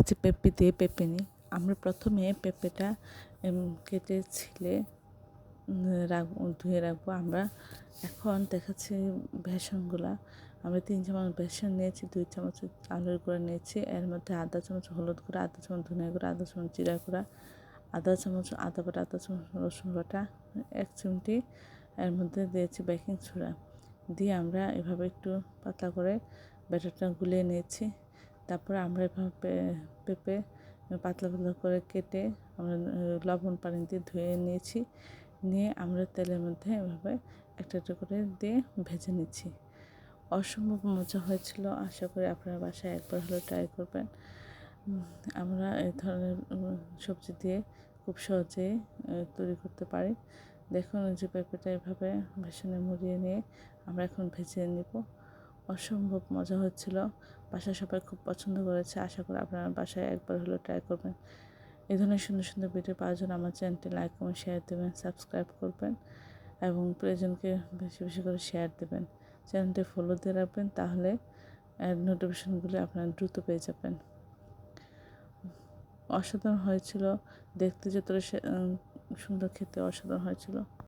হচ্ছে পেঁপে দিয়ে পেঁপে নিই। আমরা প্রথমে পেঁপেটা কেটে ছিলে ধুয়ে রাখবো। আমরা এখন দেখাচ্ছি বেসনগুলা। আমরা 3 চামচ বেসন নিয়েছি, 2 চামচ চালের গুঁড়া নিয়েছি, এর মধ্যে আধা চামচ হলুদ গুঁড়া, আধা চামচ ধনিয়া গুঁড়া, আধা চামচ জিরা গুঁড়া, আধা চামচ আদা বাটা, আধা চামচ রসুন বাটা, 1 চিমটি এর মধ্যে দিয়েছি বেকিং সোডা দিয়ে আমরা এভাবে একটু পাতলা করে ব্যাটারটা গুলিয়ে নিয়েছি। তারপরে আমরা এভাবে পেঁপে পাতলা পাতলা করে কেটে আমরা লবণ পানি দিয়ে ধুয়ে নিয়েছি। নিয়ে আমরা তেলের মধ্যে এভাবে একটা একটা করে দিয়ে ভেজে নিচ্ছি। অসম্ভব মজা হয়েছিল। আশা করি আপনারা বাসায় একবার হলেও ট্রাই করবেন। আমরা এই ধরনের সবজি দিয়ে খুব সহজেই তৈরি করতে পারি। দেখুন যে পেঁপেটা এভাবে বেসনে মুড়িয়ে নিয়ে আমরা এখন ভেজে নেব। অসম্ভব মজা হচ্ছিল। বাসায় সবাই খুব পছন্দ করেছে। আশা করি আপনারা বাসায় একবার হলেও ট্রাই করবেন। এই ধরনের সুন্দর সুন্দর ভিডিও পাওয়ার জন্য আমার চ্যানেলটি লাইক এবং শেয়ার দেবেন, সাবস্ক্রাইব করবেন এবং প্রিয়জনকে বেশি বেশি করে শেয়ার দেবেন। চ্যানেলটি ফলো দিয়ে রাখবেন, তাহলে নোটিফিকেশনগুলো আপনারা দ্রুত পেয়ে যাবেন। অসাধারণ হয়েছিল, দেখতে যতটা সুন্দর, খেতে অসাধারণ হয়েছিল।